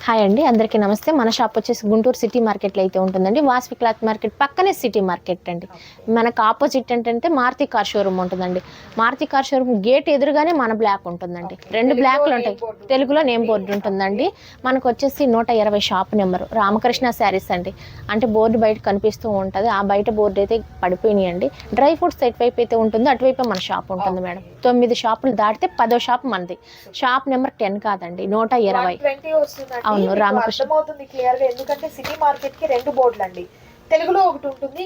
Hi అండి, అందరికీ నమస్తే. మన షాప్ వచ్చేసి గుంటూరు సిటీ మార్కెట్లో అయితే ఉంటుందండి. వాసవి క్లాత్ మార్కెట్ పక్కనే సిటీ మార్కెట్ అండి. మనకు ఆపోజిట్ ఏంటంటే మారుతి కార్ షోరూమ్ ఉంటుందండి. మారుతి కార్ షోరూమ్ గేట్ ఎదురుగానే మన బ్లాక్ ఉంటుందండి. 2 బ్లాక్లు ఉంటాయి. తెలుగులో నేమ్ బోర్డు ఉంటుందండి. మనకు వచ్చేసి 120 షాప్ నెంబరు రామకృష్ణ శారీస్ అండి. అంటే బోర్డు బయట కనిపిస్తూ ఉంటుంది. ఆ బయట బోర్డు అయితే పడిపోయినాయండి. డ్రై ఫ్రూట్స్ ఎటువైపు అయితే ఉంటుందో అటువైపు మన షాప్ ఉంటుంది మేడం. 9 షాపులు దాటితే 10వ షాప్ మనది. షాప్ నెంబర్ 10 కాదండి, 120. అవును, రామకృష్ణ. అర్థమవుతుంది క్లియర్ గా, ఎందుకంటే సిటీ మార్కెట్ కి 2 బోర్డులు అండి. తెలుగులో ఒకటి ఉంటుంది,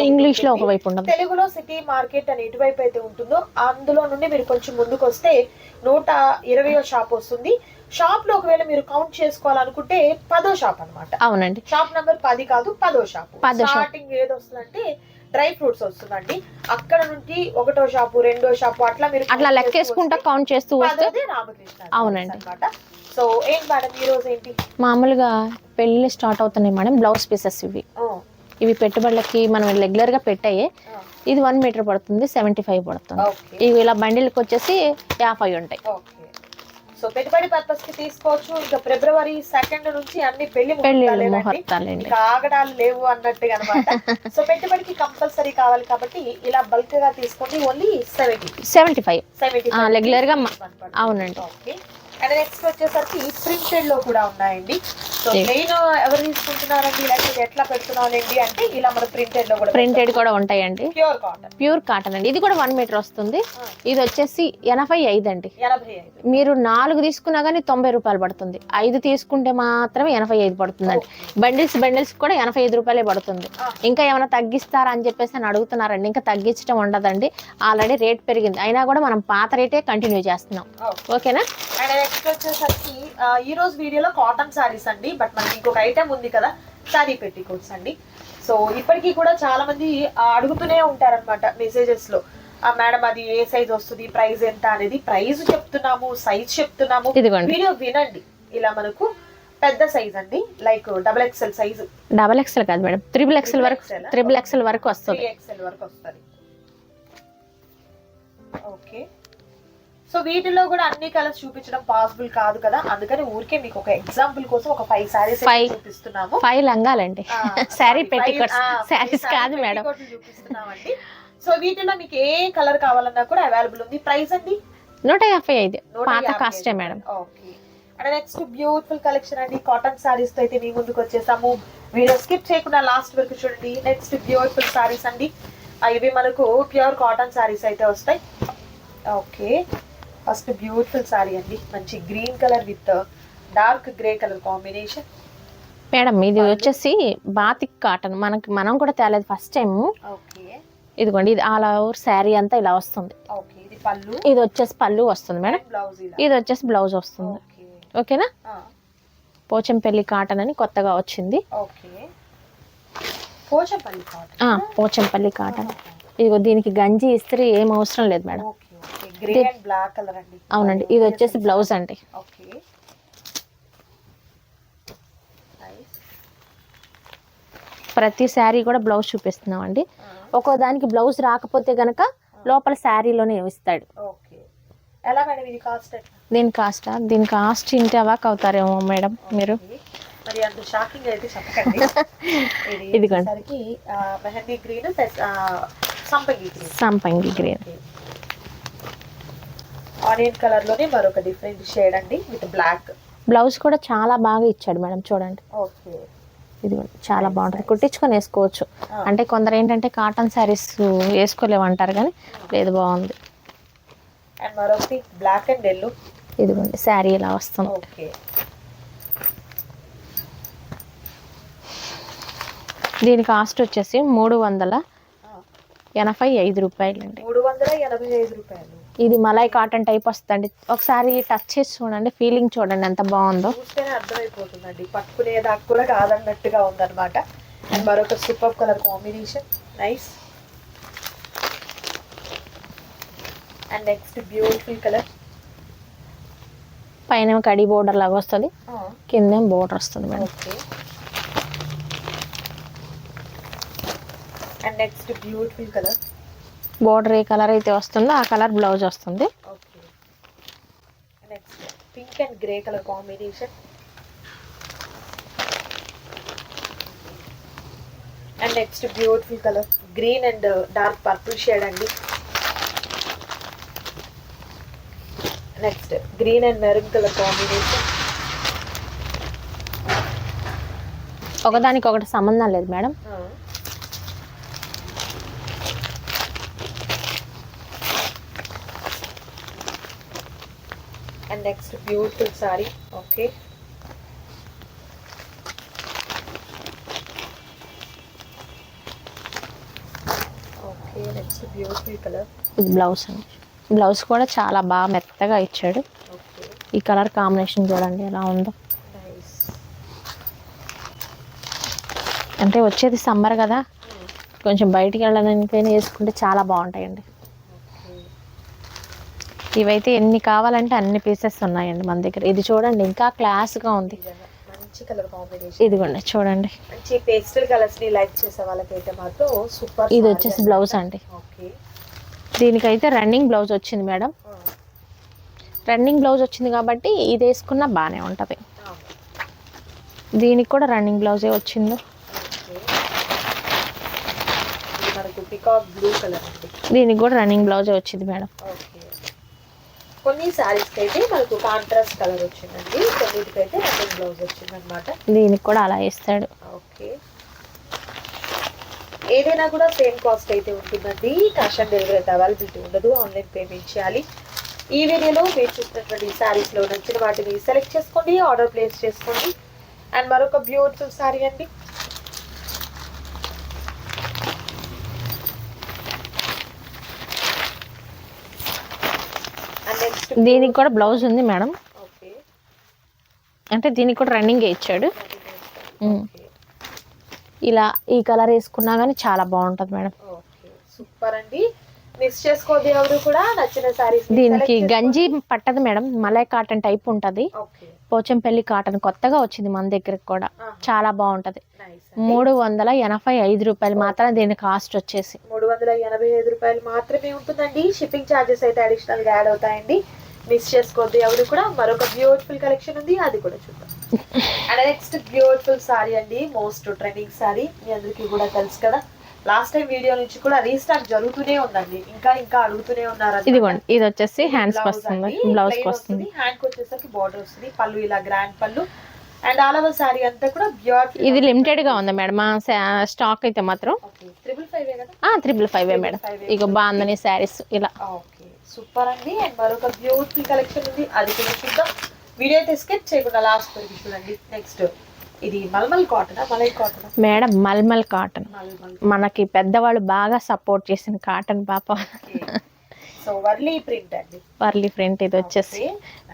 ఇంగ్లీష్ లో ఒకవైపు ఉంటుంది. తెలుగులో సిటీ మార్కెట్ అని ఎటువైపు అయితే ఉంటుందో అందులో నుండి మీరు కొంచెం ముందుకు వస్తే 120వ షాప్ వస్తుంది. షాప్ లో ఒకవేళ మీరు కౌంట్ చేసుకోవాలనుకుంటే 10వ షాప్ అన్నమాట. అవునండి, షాప్ నంబర్ 10 కాదు, 10వ షాప్. స్టార్టింగ్ ఏది వస్తుందంటే డ్రై ఫ్రూట్స్ వస్తుందండి. అక్కడ నుంచి 1వ షాపు, 2వ షాపు అట్లా మీరు అట్లా లెక్కేసుకుంటా కౌంట్ చేస్తూ వస్తే రామకృష్ణ. అవునండి అన్నమాట. సో ఏంటి మేడం ఈ రోజు ఏంటి? మామూలుగా పెళ్ళిళ్ళు స్టార్ట్ అవుతున్నాయి మేడం. బ్లౌజ్ పీసెస్ ఇవి పెట్టుబడులకి మనం రెగ్యులర్ గా పెట్టాయి. ఇది 1 మీటర్ పడుతుంది, 75 పడుతుంది. ఇవి ఇలా బండిల్కి వచ్చేసి 50 ఉంటాయి. సో పెట్టుబడి పర్పస్ కి తీసుకోవచ్చు. ఇంకా ఫిబ్రవరి 2 నుంచి అన్ని పెళ్లి ముహూర్తాలు, ఆగడాలు లేవు అన్నట్టుగా అనమాట. సో పెట్టుబడికి కంపల్సరీ కావాలి కాబట్టి ఇలా బల్క్ గా తీసుకోండి. ఓన్లీ 75 రెగ్యులర్ గా. అవునండి. ఓకే. అండ్ నెక్స్ట్ వచ్చేసరికి ప్రింటెడ్ లో కూడా ఉన్నాయండి. సో మెయిన్ ఎవరు తీసుకుంటున్నారండి, లేకపోతే ఎట్లా పెడుతున్నారండి అంటే ఇలా మన ప్రింటెడ్ కూడా ఉంటాయండి. ప్యూర్ కాటన్ అండి. ఇది కూడా 1 మీటర్ వస్తుంది. ఇది వచ్చేసి 85 అండి. మీరు 4 తీసుకున్నా గానీ 90 రూపాయలు పడుతుంది. 5 తీసుకుంటే మాత్రమే 85 పడుతుందండి. బండిల్స్ కూడా 85 రూపాయలే పడుతుంది. ఇంకా ఏమైనా తగ్గిస్తారా అని చెప్పేసి అని అడుగుతున్నారండి. ఇంకా తగ్గించడం ఉండదండి. ఆల్రెడీ రేట్ పెరిగింది, అయినా కూడా మనం పాత రేటే కంటిన్యూ చేస్తున్నాం. ఓకేనా? నెక్స్ట్ వచ్చేసరికి ఈ రోజు వీడియోలో కాటన్ సారీస్ అండి. బట్ మనకి ఇంకొక ఐటమ్ ఉంది కదా, సారీ పెట్టికోట్స్ అండి. సో ఇప్పటికీ కూడా చాలా మంది అడుగుతూనే ఉంటారనమాట మెసేజెస్ లో, మేడం అది ఏ సైజ్ వస్తుంది, ప్రైస్ ఎంత అనేది. ప్రైస్ చెప్తున్నాము, సైజ్ చెప్తున్నాము, వీడియో వినండి. ఇలా మనకు పెద్ద సైజ్ అండి, లైక్ XXL సైజ్. XXL కాదు మేడం, XXL వరకు వస్తుంది. XXL వరకు వస్తుంది. ఓకే. సో వీటిలో కూడా అన్ని కలర్స్ చూపించడం పాసిబుల్ కాదు కదా, అందుకని ఊరికే మీకు ఒక ఎగ్జాంపుల్ కోసం ఒక 5 సారీస్ చూపిస్తున్నాము. 5 లంగాలండి, సారీ పెట్టికోట్స్, సారీస్ కాదు మేడం, చూపిస్తున్నామండి. సో వీటిలో మీకు ఏ కలర్ కావాలన్నా కూడా అవైలబుల్ ఉంది. ప్రైస్ అండి 155, పాత కాస్టే madam. Okay. And next beautiful collection అండి, కాటన్ సారీస్ తో అయితే మీ ముందుకు వచ్చేసాము. వీడియో స్కిప్ చేయకుండా లాస్ట్ వరకు చూడండి. నెక్స్ట్ బ్యూటిఫుల్ సారీస్ అండి, ఇవి మనకు ప్యూర్ కాటన్ సారీస్ అయితే వస్తాయి. ఓకే. ఫస్ట్ బ్యూటిఫుల్ సారీ అండి, మంచి green colour with dark grey colour combination. Madam ఇది వచ్చేసి బాతిక్ కాటన్, మనం కూడా తేలేదు ఫస్ట్ టైం. ఓకే. ఇదిగోండి, ఇది ఆల్ ఓవర్ శారీ అంతా ఇలా వస్తుంది. ఓకే. ఇది పళ్ళు, ఇది వచ్చేసి పళ్ళు వస్తుంది మేడం. ఇది వచ్చేసి బ్లౌజ్ వస్తుంది. ఓకేనా? పోచంపల్లి కాటన్ అని కొత్తగా వచ్చింది. ఓకే. పోచంపల్లి కాటన్. ఇదిగో దీనికి గంజి ఇస్త్రీ ఏం అవసరం లేదు మేడం. బ్లాక్ కలర్ అండి. అవునండి. ఇది వచ్చేసి బ్లౌజ్ అండి. ఓకే. ప్రతి శారీ కూడా బ్లౌజ్ చూపిస్తున్నాం అండి. ఒక్కో దానికి బ్లౌజ్ రాకపోతే గనక లోపల శారీలోనే ఇస్తాడు. ఓకే. ఎలా మేడం ఇది కాస్ట్? దీని కాస్ట్ ఇంటి అవాక్ అవుతారేమో మేడం మీరు. మరి అంత షాకింగ్ అయితే చెప్పకండి. ఇదిగోండి, మెహందీ గ్రీన్, సంపంగి గ్రీన్, ఆనియన్ కలర్ లోనే మరొక డిఫరెంట్ షేడ్ అండి విత్ బ్లాక్. బ్లౌజ్ కూడా చాలా బాగా ఇచ్చాడు మేడం, చూడండి. ఓకే. ఇది చాలా బాగుంటుంది, కుట్టించుకొని వేసుకోవచ్చు. అంటే కొందరు ఏంటంటే కాటన్ శారీస్ వేసుకోలేమంటారు, కానీ లేదు, బాగుంది. అండ్ మరొకటి బ్లాక్ అండ్ ఎల్లో. ఇదిగోండి శారీ ఇలా వస్తుంది. ఓకే. దీని కాస్ట్ వచ్చేసి 385 రూపాయలు అండి. 385 రూపాయలు. ఇది మలై కాటన్ టైప్ వస్తుందండి. ఒకసారి టచ్ చేసి చూడండి, ఫీలింగ్ చూడండి ఎంత బాగుందో. చూస్తేనే అర్థమైపోతుందండి, పట్టుకునేదాకా కూడా కాదన్నట్టుగా ఉందన్నమాట. అండ్ మరొక super colour combination, nice. And next beautiful colour, పైన కడి బోర్డర్ లాగా వస్తుంది, కింద బోర్డర్ వస్తుంది madam. Okay. And next beautiful colour, border ఏ కలర్ అయితే వస్తుందో ఆ కలర్ బ్లౌజ్ వస్తుంది. Okay. Next pink and grey colour combination. And next beautiful colour green and dark purple shade అండి. Next green and maroon colour combination. ఒకదానికి ఒకటి సంబంధం లేదు madam. And next beautiful sari. Okay, okay. Next beautiful colour. ఇది blouse అండి. Blouse కూడా చాలా బాగా మెత్తగా ఇచ్చాడు. ఓకే, ఈ కలర్ కాంబినేషన్ చూడండి ఎలా ఉందో. నైస్. అంటే వచ్చేది సమ్మర్ కదా, కొంచెం బయటికి వెళ్ళడానికైనా వేసుకుంటే చాలా బాగుంటాయండి. ఇవైతే ఎన్ని కావాలంటే అన్ని పీసెస్ ఉన్నాయండి మన దగ్గర. ఇది చూడండి ఇంకా క్లాస్గా ఉంది. మంచి కలర్ కాంబినేషన్. ఇదిగోండి చూడండి, మంచి పేస్టల్ కలర్స్ ని లైక్ చేసే వాళ్ళకైతే మాత్రం సూపర్. ఇది వచ్చేసి బ్లౌజ్ అండి. ఓకే, దీనికైతే రన్నింగ్ బ్లౌజ్ వచ్చింది మేడం. రన్నింగ్ బ్లౌజ్ వచ్చింది కాబట్టి ఇది వేసుకున్నా బాగానే ఉంటుంది. దీనికి కూడా రన్నింగ్ బ్లౌజే వచ్చింది. మనకు పికాక్ బ్లూ కలర్ అండి. దీనికి కూడా రన్నింగ్ బ్లౌజే వచ్చింది మేడం. ఓకే, కొన్ని శారీస్కి అయితే మనకు కాంట్రాస్ట్ కలర్ వచ్చిందండి, కొన్నిటికైతే రన్నింగ్ బ్లౌజ్ వచ్చింది అనమాట. దీనికి కూడా అలా ఇస్తాడు. ఓకే, ఏదైనా కూడా సేమ్ కాస్ట్ అయితే ఉంటుందండి. క్యాష్ ఆన్ డెలివరీ అయితే అవైలబిలిటీ ఉండదు, ఆన్లైన్ పేమెంట్ చేయాలి. ఈ వీడియోలో మీరు చూసినటువంటి శారీస్లో నచ్చిన వాటిని సెలెక్ట్ చేసుకోండి, ఆర్డర్ ప్లేస్ చేసుకోండి. అండ్ మరొక బ్యూటిఫుల్ శారీ అండి. అండ్ నెక్స్ట్ దీనికి కూడా బ్లౌజ్ ఉంది మేడం. ఓకే, అంటే దీనికి కూడా రన్నింగ్ ఇచ్చాడు. ఇలా ఈ కలర్ వేసుకున్నా కానీ చాలా బాగుంటుంది మేడం. ఓకే, సూపర్ అండి. మిస్ చేసుకోవద్దు ఎవరు కూడా. నచ్చిన సారీస్ దీనికి గంజి పట్టదు మేడం, మలై కాటన్ టైప్ ఉంటుంది. ఓకే, పోచంపల్లి కాటన్ కొత్తగా వచ్చింది మన దగ్గరకు కూడా, చాలా బాగుంటది. నైస్. 385 రూపాయలు మాత్రం దీని కాస్ట్ వచ్చేసి. 385 రూపాయలు మాత్రమే ఉంటుందండి. షిప్పింగ్ ఛార్జెస్ అయితే అడిషనల్ గా యాడ్ అవుతాయండి. మిస్ చేసుకోవద్దు ఎవరు కూడా. మరొక బ్యూటిఫుల్ కలెక్షన్ ఉంది, అది కూడా చూద్దాం. అండ్ నెక్స్ట్ బ్యూటిఫుల్ సారీ అండి, మోస్ట్ ట్రెండింగ్ సారీ. మీ అందరికీ కూడా తెలుసు కదా, లాస్ట్ టైం వీడియో నుంచి కూడా రీస్టాక్ జరుగుతూనే ఉందండి. ఇంకా ఇంకా అడుగుతూనే ఉన్నారు. ఇదిగోండి, ఇది వచ్చేసి హ్యాండ్స్ వస్తుంది, బ్లౌజ్ వస్తుంది. హ్యాండ్ వచ్చేసరికి బార్డర్ వస్తుంది, పళ్ళు ఇలా గ్రాండ్ పళ్ళు. అండ్ ఆల్ ఓవర్ సారీ అంతా కూడా బ్యూటిఫుల్. ఇది లిమిటెడ్ గా ఉంది మేడం, స్టాక్ అయితే మాత్రం 555 మేడం. ఇక బాగుందని శారీస్ ఇలా. ఓకే, సూపర్ అండి. అండ్ మరొక బ్యూటిఫుల్ కలెక్షన్ ఉంది, అది కూడా చూద్దాం. వీడియో అయితే స్కిప్ చేయకుండా లాస్ట్ వరకు చూడండి. నెక్స్ట్ ఇది మల్మల్ కాటన్, మలై కాటన్ మేడం. మల్మల్ కాటన్ మనకి పెద్దవాళ్ళు బాగా సపోర్ట్ చేసిన కాటన్ పాప. సో వర్లీ ప్రింట్ అండి, వర్లీ ప్రింట్. ఇది వచ్చేసి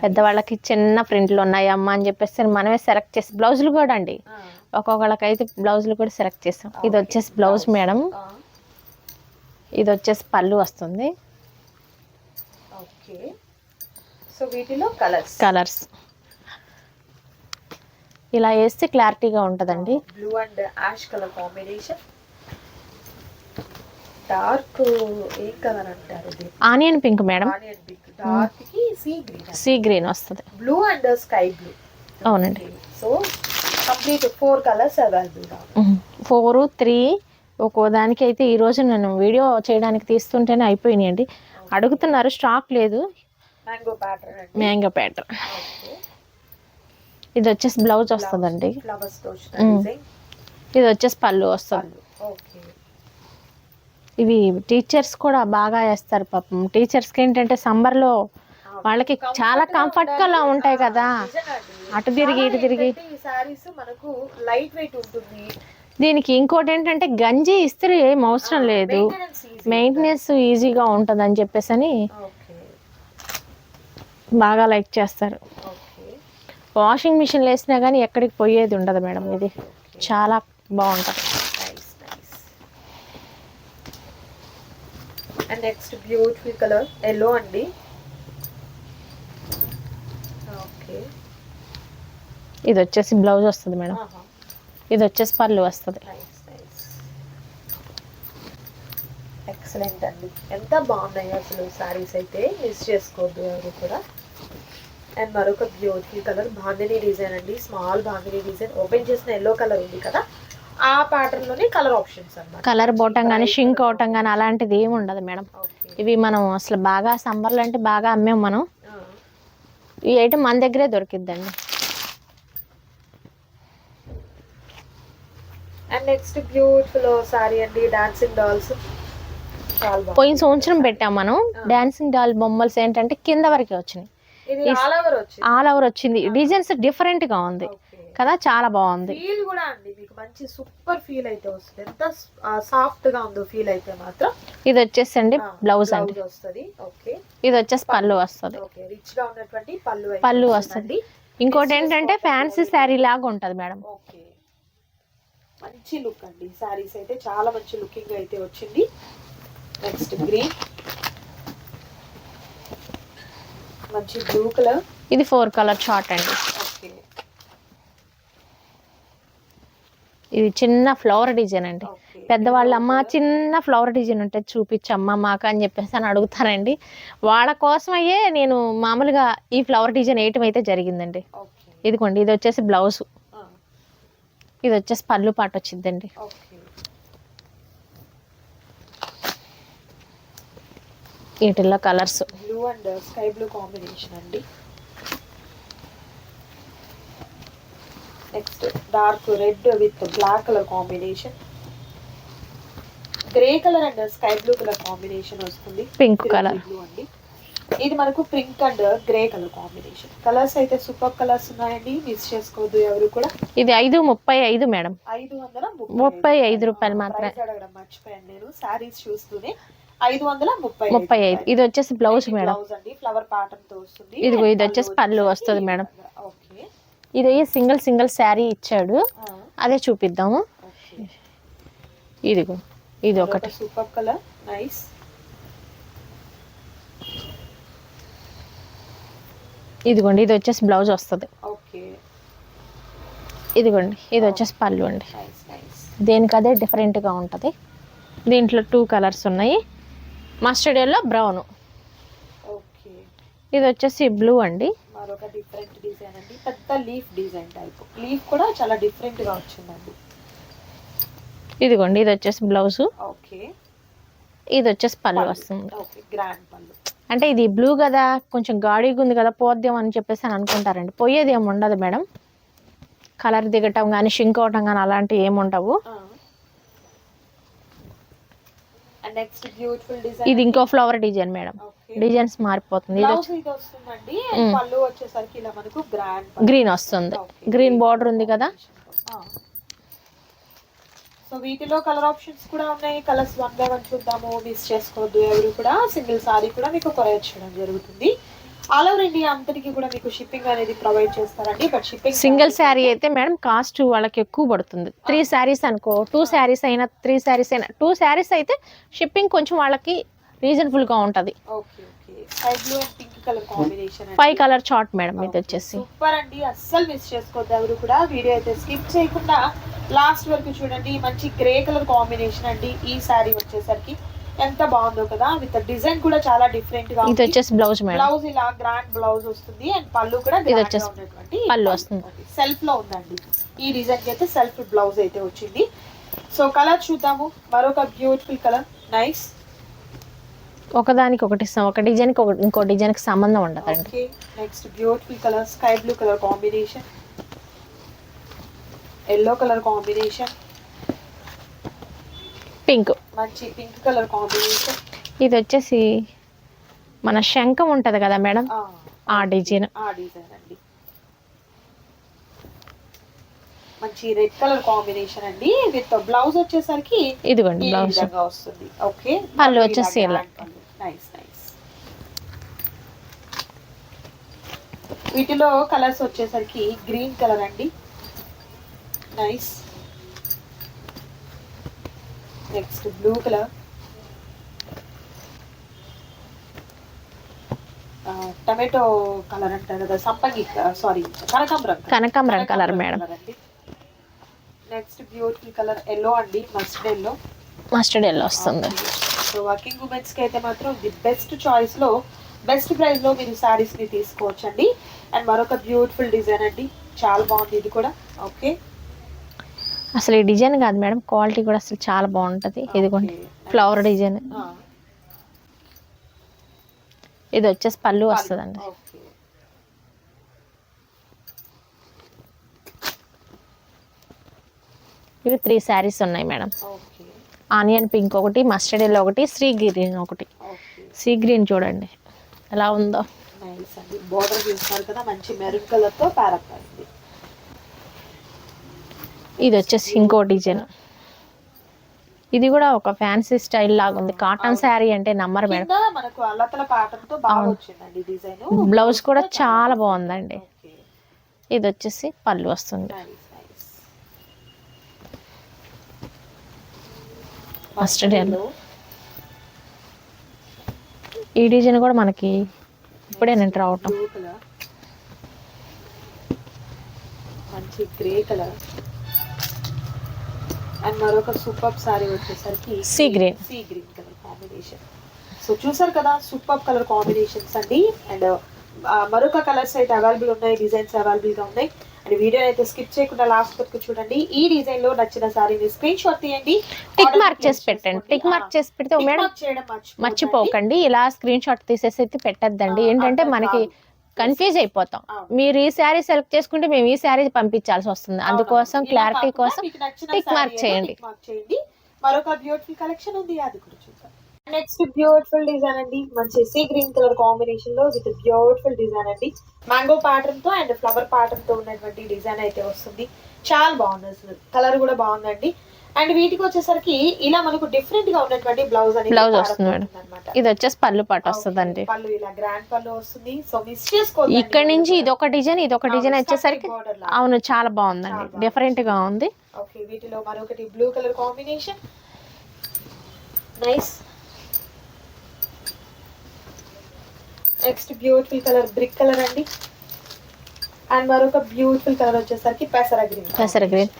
పెద్దవాళ్ళకి చిన్న ప్రింట్లు ఉన్నాయి అమ్మ అని చెప్పేసి మనమే సెలెక్ట్ చేసి, బ్లౌజులు కూడా అండి ఒక్కొక్కళ్ళకి అయితే బ్లౌజులు కూడా సెలెక్ట్ చేసాం. ఇది వచ్చేసి బ్లౌజ్ మేడం. ఇది వచ్చేసి పళ్ళు వస్తుంది. ఓకే, సో వీటిలో కలర్స్ ఇలా వేస్తే క్లారిటీగా ఉంటుందండి. Blue and ash colour combination. Dark ఏ కలర్ అంటారు ఇది? Onion pink madam. Onion pink. Dark కి సీ గ్రీన్ వస్తుంది. Blue and sky blue. అవునండి. సో కంప్లీట్ 4 కలర్స్ అవైలబుల్ గా. 4, 3 ఒక్కో దానికి అయితే ఈ రోజు నేను వీడియో చేయడానికి తీస్తుంటేనే అయిపోయినాయండి. అడుగుతున్నారు, స్టాక్ లేదు. మ్యాంగో ప్యాటర్న్ అండి. Mango pattern. ఇది వచ్చేసి బ్లౌజ్ వస్తుందండి. ఫ్లవర్స్ తో డిజైన్. ఇది వచ్చేసి పళ్ళు వస్తుంది. ఓకే, ఇవి టీచర్స్ కూడా బాగా వేస్తారు పాపం. టీచర్స్కి ఏంటంటే సమ్మర్లో వాళ్ళకి చాలా కంఫర్ట్గా ఉంటాయి కదా, అటు తిరిగి ఇటు తిరిగి. ఈ సారీస్ మనకు లైట్ వెయిట్ ఉంటుంది. దీనికి ఇంకోటి ఏంటంటే గంజి ఇస్త్రీ ఏం అవసరం లేదు, మెయింటెనెన్స్ ఈజీగా ఉంటుంది అని చెప్పేసి అని బాగా లైక్ చేస్తారు. వాషింగ్ మిషన్లో వేసినా కానీ ఎక్కడికి పోయేది ఉండదు మేడం. ఇది చాలా బాగుంటుంది. And next beautiful colour yellow అండి. ఓకే, ఇది వచ్చేసి బ్లౌజ్ వస్తుంది మేడం. ఇది వచ్చేసి పళ్ళు వస్తుంది. ఎక్సలెంట్ అండి, ఎంత బాగున్నాయి అసలు సారీస్ అయితే. మిస్ చేసుకోవద్దు ఎవరు కూడా. అండ్ మరొక బ్యూటిఫుల్ కలర్ బాందిని డిజైన్ అండి, స్మాల్ బాందిని డిజైన్. ఓపెన్ చేసిన ఎల్లో కలర్ ఉంది కదా, ఆ ప్యాటర్న్ లోనే కలర్ ఆప్షన్స్ అన్నమాట. కలర్ పోవటం కానీ షింక్ అవటం కానీ అలాంటిది ఏమి ఉండదు మేడం. ఓకే. ఇవి మనం అసలు బాగా సమ్మర్లో అంటే బాగా అమ్మాం మనం. ఈ ఐటమ్ మన దగ్గరే దొరికిద్దండి. అండ్ నెక్స్ట్ బ్యూటిఫుల్ సారీ అండి, డాన్సింగ్ డాల్స్. చాలా బాగుంది. పోయిన సంవత్సరం పెట్టాం మనం డాన్సింగ్ డాల్ బొమ్మల్స్ ఏంటంటే కింద వరకే వచ్చినాయి. ఇది ఆల్ ఓవర్ వచ్చింది. ఆల్ ఓవర్ వచ్చింది. డిజైన్స్ డిఫరెంట్ గా ఉంది కదా, చాలా బాగుంది. ఫీల్ కూడా అండి మీకు మంచి సూపర్ ఫీల్ అయితే వస్తుంది. ఎంత సాఫ్ట్ గా ఉందో ఫీల్ అయితే మాత్రం. ఇది వచ్చేసండి బ్లౌజ్ అండి వస్తుంది. ఓకే. ఇది వచ్చేసి పళ్ళు వస్తుంది. ఓకే, రిచ్ గా ఉన్నటువంటి పళ్ళు పళ్ళు వస్తుంది. ఇంకోటి ఏంటంటే ఫ్యాన్సీ శారీ లాగా ఉంటది మేడం. ఓకే, మంచి లుక్ అండి. సారీస్ అయితే చాలా మంచి లుకింగ్ అయితే వచ్చింది. నెక్స్ట్ గ్రీన్, మంచి బ్లూ కలర్. ఇది 4 కలర్ చార్ట్ అండి. ఓకే, ఇది చిన్న ఫ్లవర్ డిజైన్ అండి. ఓకే. పెద్దవాళ్ళ అమ్మ చిన్న ఫ్లవర్ డిజైన్ ఉంటే చూపించమ్మా మాకు అని చెప్పేసి అని అడుగుతారండి. వాళ్ళ కోసమయ్యే నేను మామూలుగా ఈ ఫ్లవర్ డిజైన్ వేయటం అయితే జరిగిందండి. ఓకే. ఇదిగోండి, ఇది వచ్చేసి బ్లౌజ్, ఇది వచ్చేసి పళ్ళు పాటు వచ్చిందండి. ఓకే. వీటిల్లో colours blue and sky blue combination అండి. Next dark red with black colour combination. Grey colour and sky blue colour combination వస్తుంది. పింక్ కలర్ బ్లూ అండి. ఇది మనకు pink and grey colour combination. Colours అయితే సూపర్ కలర్స్ ఉన్నాయండి, miss చేసుకోవద్దు ఎవరు కూడా. ఇది 535 మేడం. 535 రూపాయలు మాత్రమే. అడగడం మర్చిపోయాను నేను సారీస్ చూస్తూనే. 535. ఇది వచ్చేసి బ్లౌజ్ మేడం. బ్లౌజ్ అండి, ఫ్లవర్ ప్యాటర్న్ తో వస్తుంది. ఇదిగో ఇది వచ్చేసి పళ్ళు వస్తుంది మేడం. ఓకే. ఇది సింగిల్ శారీ ఇచ్చాడు, అదే చూపిద్దాము. ఇదిగో ఇది ఒకటి సూపర్ కలర్, నైస్. ఇదిగోండి, ఇది వచ్చేసి బ్లౌజ్ వస్తుంది. ఓకే. ఇదిగోండి, ఇది వచ్చేసి పళ్ళు అండి. Nice nice. దేనికి అదే డిఫరెంట్ గా ఉంటది. దీంట్లో 2 కలర్స్ ఉన్నాయి, మస్టర్డ్ ఎల్లో, బ్రౌన్. ఓకే. ఇది వచ్చేసి బ్లూ అండి. మరొక డిఫరెంట్ డిజైన్ అండి, పెద్ద లీఫ్ డిజైన్ టైప్. లీఫ్ కూడా చాలా డిఫరెంట్ గా వచ్చిందండి. ఇదిగోండి, ఇది వచ్చేసి బ్లౌజ్. ఓకే. ఇది వచ్చేసి పళ్ళు వస్తుంది. ఓకే, గ్రాండ్ పళ్ళు. అంటే ఇది బ్లూ కదా, కొంచెం గాడిగా ఉంది కదా, పోద్దాం అని చెప్పేసి అని అనుకుంటారండి. పోయేది ఏమి ఉండదు మేడం. కలర్ దిగటం కానీ షింక్ అవటం కానీ అలాంటివి ఏమి ఉండవు. Next beautiful design. ఇది ఇంకో ఫ్లవర్ డిజైన్ మేడం. డిజైన్స్ మారిపోతుంది. ఇది వస్తుందండి. పళ్ళు వచ్చేసరికి ఇలా మనకు గ్రీన్ వస్తుంది. గ్రీన్ బార్డర్ ఉంది కదా. సో వీటిలో కలర్ ఆప్షన్స్ కూడా ఉన్నాయి. కలర్స్ 1 by 1 చూద్దాము, మిస్ చేసుకోవద్దు ఎవరు కూడా. సింగిల్ సారీ కూడా మీకు కొరియర్ చేయడం జరుగుతుంది. ఆల్ ఓవర్ ఇండియా అంతటికి కూడా మీకు షిప్పింగ్ అనేది ప్రొవైడ్ చేస్తారండి. బట్ షిప్పింగ్ సింగిల్ శారీ అయితే మేడం కాస్ట్ వాళ్ళకి ఎక్కువ పడుతుంది. 3 శారీస్ అనుకో, 2 శారీస్ అయినా 3 శారీస్ అయినా 2 శారీస్ అయితే షిప్పింగ్ కొంచెం వాళ్ళకి రీజనబుల్ గా ఉంటది. Okay okay. Sky blue and pink colour combination. 5 colour chart madam ఇది వచ్చేసి. సూపర్ అండి, అస్సలు మిస్ చేసుకోవద్దు ఎవరు కూడా. వీడియో అయితే స్కిప్ చేయకుండా లాస్ట్ వరకు చూడండి. మంచి గ్రే కలర్ కాంబినేషన్ అండి. ఈ శారీ వచ్చేసరికి ఎంత బాగుందో కదా, విత్ డిజైన్ కూడా చాలా డిఫరెంట్ గా. ఇది వచ్చేసి బ్లౌజ్ మేడం. బ్లౌజ్ ఇలా గ్రాండ్ బ్లౌజ్ వస్తుంది అండ్ పళ్ళు కూడా ఇది వచ్చేసి పళ్ళు వస్తుంది. సెల్ఫ్ లో ఉందండి. ఈ డిజైన్ కి అయితే సెల్ఫ్ బ్లౌజ్ అయితే వచ్చింది. సో కలర్ చూద్దాము. మరొక బ్యూటిఫుల్ కలర్, నైస్. ఒకదానికి ఒకటి, ఒక డిజైన్ కి ఇంకో డిజైన్ కి సంబంధం ఉండదండి. Okay. Next beautiful colour, sky blue colour combination, yellow colour combination, pink, మంచి పింక్ కలర్ కాంబినేషన్. ఇది వచ్చేసి మన శంఖం ఉంటది కదా మేడం, ఆ డిజైన్. అండి. మంచి రెడ్ కలర్ కాంబినేషన్ అండి. విత్ బ్లౌజ్ వచ్చేసరికి ఇదిగోండి బ్లౌజ్ వస్తుంది. ఓకే. పళ్ళు వచ్చేసి ఇలా. Nice nice. వీటిలో కలర్స్ వచ్చేసరికి గ్రీన్ కలర్ అండి, nice. Next blue colour, tomato colour అంటారు కదా, సంపంగి, సారీ కనకాంబరం colour madam. Next beautiful colour yellow అండి, మస్టర్డ్ ఎల్లో వస్తుంది. సో వర్కింగ్ ఉమెన్స్ కి అయితే మాత్రం ది బెస్ట్ చాయిస్ లో, బెస్ట్ ప్రైస్ లో మీరు సారీస్ ని తీసుకోవచ్చండి. అండ్ మరొక బ్యూటిఫుల్ డిజైన్ అండి, చాలా బాగుంది ఇది కూడా. ఓకే. అసలు ఈ డిజైన్ కాదు మేడం, క్వాలిటీ కూడా అసలు చాలా బాగుంటుంది. ఇదిగోండి ఫ్లవర్ డిజైన్. ఇది వచ్చేసి పళ్ళు వస్తుందండి. ఇవి 3 శారీస్ ఉన్నాయి మేడం. ఆనియన్ పింక్ ఒకటి, మస్టర్డ్ ఎల్లో ఒకటి, సీ గ్రీన్ ఒకటి. సీ గ్రీన్ చూడండి ఎలా ఉందో. బోర్డర్ చూస్తారు కదా, మంచి మెరూన్ కలర్ తో ప్యారప్ అయింది. ఇది వచ్చేసి ఇంకో డిజైన్. ఇది కూడా ఒక ఫ్యాన్సీ స్టైల్ లాగా ఉంది. కాటన్ శారీ అంటే నమ్మరు మేడం. మనకు అల్లతల ప్యాటర్న్ తో బాగా వచ్చిందండి డిజైన్. బ్లౌజ్ కూడా చాలా బాగుందండి. ఇది వచ్చేసి పళ్ళు వస్తుంది. Mustard yellow. ఈ డిజైన్ కూడా మనకి ఇప్పుడే నేను రావటం. మంచి గ్రే కలర్ అండ్ మరొక సూపర్ సారీ వచ్చేసరికి sea green colour combination. So చూసారు కదా సూపర్ కలర్ కాంబినేషన్స్ అండి. అండ్ మరొక కలర్స్ అయితే అవైలబుల్ ఉన్నాయి, డిజైన్స్ అవైలబుల్ గా ఉన్నాయి. అండ్ వీడియో అయితే స్కిప్ చేయకుండా లాస్ట్ వరకు చూడండి. ఈ డిజైన్ లో నచ్చిన సారీని స్క్రీన్ షాట్ తీయండి, టిక్ మార్క్ చేసి పెట్టండి. టిక్ మార్క్ చేసి పెడితే మేడం మర్చిపోకండి. ఇలా స్క్రీన్ షాట్ తీసేసి అయితే పెట్టద్దండి. ఏంటంటే మనకి కన్ఫ్యూజ్ అయిపోతాం. మీరు ఈ శారీ సెలెక్ట్ చేసుకుంటే మేము ఈ శారీ పంపించాల్సి వస్తుంది. అందుకోసం క్లారిటీ కోసం టిక్ మార్క్ చేయండి. మరొక బ్యూటిఫుల్ కలెక్షన్ ఉంది, అది కూడా చూద్దాం. నెక్స్ట్ బ్యూటిఫుల్ డిజైన్ అండి. మంచి సీ గ్రీన్ కలర్ కాంబినేషన్ లో విత్ బ్యూటిఫుల్ డిజైన్ అండి. మ్యాంగో ప్యాటర్న్ తో అండ్ ఫ్లవర్ ప్యాటర్న్ తో ఉన్నటువంటి డిజైన్ అయితే వస్తుంది. చాలా బాగుంది, అసలు కలర్ కూడా బాగుందండి. అండ్ వీటికి వచ్చేసరికి ఇలా మనకు డిఫరెంట్ గా ఉన్నటువంటి బ్లౌజ్ వస్తుంది అనమాట. ఇది వచ్చేసి పళ్ళు పాట వస్తుందండి. పళ్ళు ఇలా గ్రాండ్ పళ్ళు వస్తుంది. సో మిస్ చేసుకోవద్దు. ఇక్కడ నుంచి ఇది ఒక డిజైన్, ఇది ఒక డిజైన్ వచ్చేసరికి అవును చాలా బాగుందండి, డిఫరెంట్ గా ఉంది. ఓకే, వీటిలో మరొకటి blue colour combination, nice. Next beautiful colour brick colour అండి. అండ్ మరొక బ్యూటిఫుల్ కలర్ వచ్చేసరికి పెసర గ్రీన్.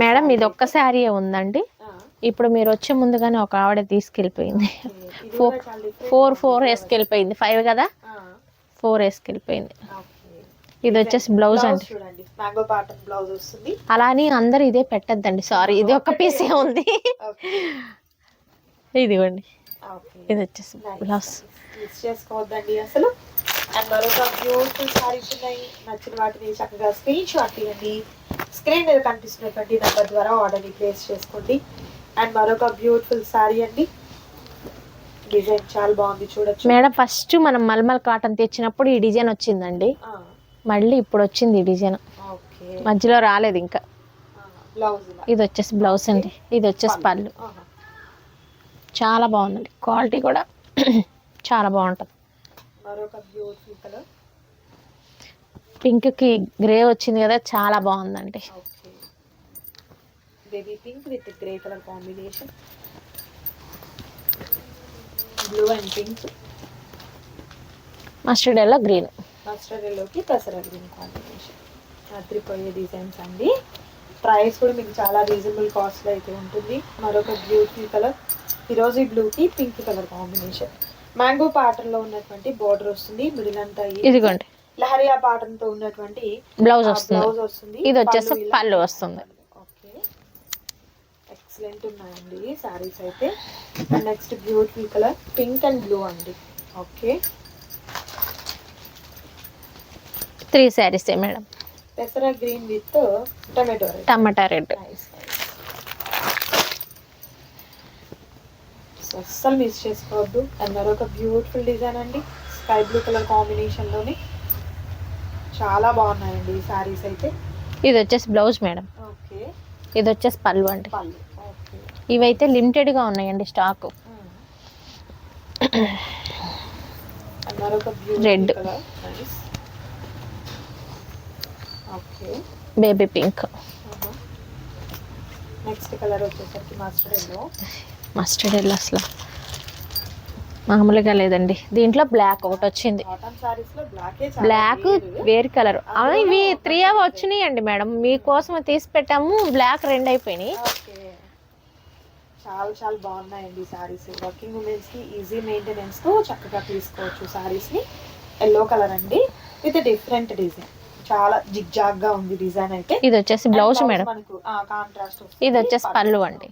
మేడం ఇది ఒక్క శారీ ఉందండి. ఇప్పుడు మీరు వచ్చే ముందుగానే ఒక ఆవిడ తీసుకెళ్ళిపోయింది. 4 వేసుకెళ్ళిపోయింది. 5 కదా, 4 వేసుకెళ్ళిపోయింది. ఇది వచ్చేసి బ్లౌజ్ అండి. మ్యాంగో ప్యాటర్న్ బ్లౌజ్ వస్తుంది. అలా అని అందరు ఇదే పెట్టద్దండి, సారీ ఇది ఒక పీసే ఉంది. ఇదిగోండి, ఇది వచ్చేసి బ్లౌజ్. మిస్ చేసుకోవద్దండి అసలు. అండ్ మరొక బ్యూటిఫుల్ సారీస్ ఉన్నాయి. నచ్చిన వాటిని చక్కగా స్క్రీన్ షాట్ తీయండి. స్క్రీన్ మీద కనిపిస్తున్నటువంటి నెంబర్ ద్వారా ఆర్డర్ని ప్లేస్ చేసుకోండి. అండ్ మరొక బ్యూటిఫుల్ సారీ అండి. డిజైన్ చాలా బాగుంది, చూడొచ్చు మేడం. ఫస్ట్ మనం మల్మల్ కాటన్ తెచ్చినప్పుడు ఈ డిజైన్ వచ్చిందండి, మళ్ళీ ఇప్పుడు వచ్చింది ఈ డిజైన్. మధ్యలో రాలేదు ఇంకా. ఇది వచ్చేసి బ్లౌజ్ అండి, ఇది వచ్చేసి పళ్ళు. చాలా బాగుందండి, క్వాలిటీ కూడా చాలా బాగుంటుంది. మరొక బ్యూటిఫుల్ కలర్ పింక్ కి గ్రే వచ్చింది కదా, చాలా బాగుందండి. Baby pink with grey colour combination, blue and pink, mustard yellow green. Mustard ఎల్లోకి పెసర గ్రీన్ కాంబినేషన్. అదిరిపోయే డిజైన్స్ అండి. ప్రైస్ కూడా మీకు చాలా రీజనబుల్ కాస్ట్లో అయితే ఉంటుంది. మరొక బ్యూటిఫుల్ కలర్ ఫిరోజీ బ్లూకి pink colour combination. Mango pattern లో ఉన్నటువంటి బోర్డర్ వస్తుంది. మిడిల్ అంతా ఇదిగోండి లహరియా ప్యాటర్న్ తో ఉన్నటువంటి బ్లౌజ్ వస్తుంది. ఇది వచ్చేసి పళ్ళు వస్తుంది. ఓకే, ఎక్సలెంట్ ఉన్నాయండి సారీస్ అయితే. Next beautiful colour pink and blue అండి. Okay, 3 saris madam. పెసర గ్రీన్ విత్ టమాటా రెడ్. అస్సలు మిస్ చేసుకోవద్దు. అండ్ మరొక బ్యూటిఫుల్ డిజైన్ అండి, స్కై బ్లూ కలర్ కాంబినేషన్ లోని. చాలా బాగున్నాయండి ఈ సారీస్ అయితే. ఇది వచ్చేసి బ్లౌజ్ మేడం. ఓకే, ఇది వచ్చేసి పళ్ళు అండి. పళ్ళు. ఓకే, ఇవైతే లిమిటెడ్ గా ఉన్నాయండి స్టాక్. అండ్ మరొక red colour, nice. Okay, baby pink. Next colour వచ్చేసరికి మస్టర్డ్ ఎల్లో అసలు మామూలుగా లేదండి. దీంట్లో బ్లాక్ ఒకటి వచ్చింది, బ్లాక్ వేరే కలర్. ఇవి 3 వచ్చినాయి అండి మేడం, మీకోసం తీసి పెట్టాము. బ్లాక్ 2 అయిపోయినాయి. చాలా చాలా బాగున్నాయండి సారీస్. వర్కింగ్ ఉమెన్స్ కి ఈజీ మెయింటెనెన్స్ తో చక్కగా తీసుకోవచ్చు సారీస్ ని. ఎల్లో కలర్ అండి విత్ డిఫరెంట్ డిజైన్. చాలా జిగ్జాగ్ గా ఉంది డిజైన్ అయితే. ఇది వచ్చేసి బ్లౌజ్ మేడం. మనకు కాంట్రాస్ట్. ఇది వచ్చేసి పళ్ళు అండి.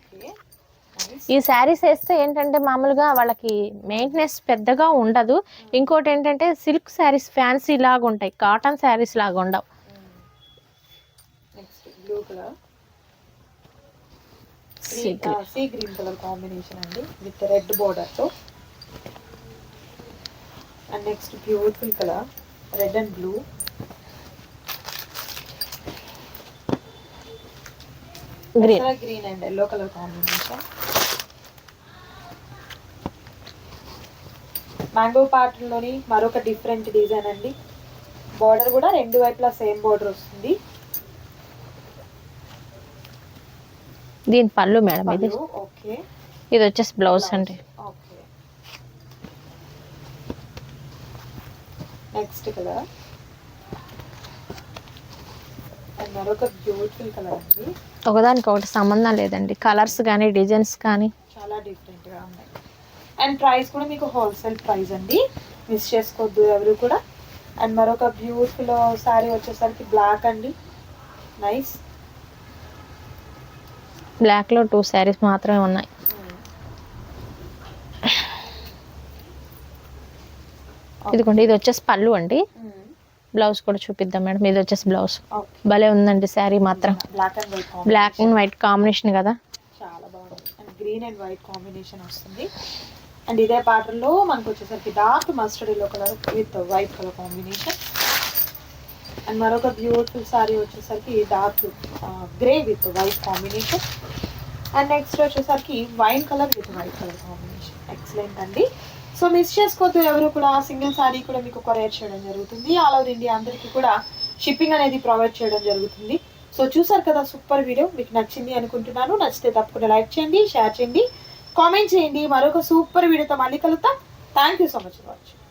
ఈ శారీస్ వేస్తే ఏంటంటే మామూలుగా వాళ్ళకి మెయింటెనెన్స్ పెద్దగా ఉండదు. ఇంకోటి ఏంటంటే సిల్క్ శారీస్ ఫ్యాన్సీ లాగా ఉంటాయి, కాటన్ శారీస్ లాగా ఉండవు. Next blue colour, sea green colour combination అండి విత్ రెడ్ బోర్డర్ తో. And next beautiful colour red and blue. Green and yellow colour combination. Mango pattern లోని మరొక డిఫరెంట్ డిజైన్ అండి. బార్డర్ కూడా రెండు వైపులా సేమ్ బార్డర్ వస్తుంది. దీని పళ్ళు మేడం ఇది. ఓకే. ఇది వచ్చేసి బ్లౌజ్ అండి. ఓకే. నెక్స్ట్ కలర్ అండ్ మరొక బ్యూటిఫుల్ కలర్ అండి. ఒకదానికి ఒకటి సంబంధం లేదండి, కలర్స్ కానీ డిజైన్స్ కానీ చాలా డిఫరెంట్ గా ఉన్నాయి. అండ్ ప్రైస్ కూడా మీకు హోల్సేల్ ప్రైస్ అండి, మిస్ చేసుకోవద్దు ఎవరు కూడా. అండ్ మరొక బ్యూటిఫుల్ సారీ వచ్చేసరికి బ్లాక్ అండి. నైస్. బ్లాక్ లో 2 శారీస్ మాత్రమే ఉన్నాయి. ఇదిగోండి, ఇది వచ్చేసి పళ్ళు అండి. బ్లౌజ్ కూడా చూపిద్దాం మేడం. ఇది వచ్చేసి బ్లౌజ్. భలే ఉందండి శారీ మాత్రం. బ్లాక్ అండ్ వైట్ కాంబినేషన్ కదా, చాలా బాగుంది. And green and white combination వస్తుంది. అండ్ ఇదే ప్యాటర్న్ లో మనకు వచ్చేసరికి dark mustard yellow colour with white colour combination. And మరొక బ్యూటిఫుల్ సారీ వచ్చేసరికి dark grey with white combination. And next వచ్చేసరికి wine colour with white colour combination. Excellent అండి. So miss చేసుకోవద్దు ఎవరు కూడా. సింగిల్ సారీ కూడా మీకు కొరియర్ చేయడం జరుగుతుంది. ఆల్ ఓవర్ ఇండియా అందరికీ కూడా షిప్పింగ్ అనేది ప్రొవైడ్ చేయడం జరుగుతుంది. సో చూసారు కదా సూపర్ వీడియో, మీకు నచ్చింది అనుకుంటున్నాను. నచ్చితే తప్పకుండా లైక్ చేయండి, షేర్ చేయండి, కామెంట్ చేయండి. మరొక సూపర్ వీడియోతో మళ్ళీ కలుద్దాం. Thank you so much for watching.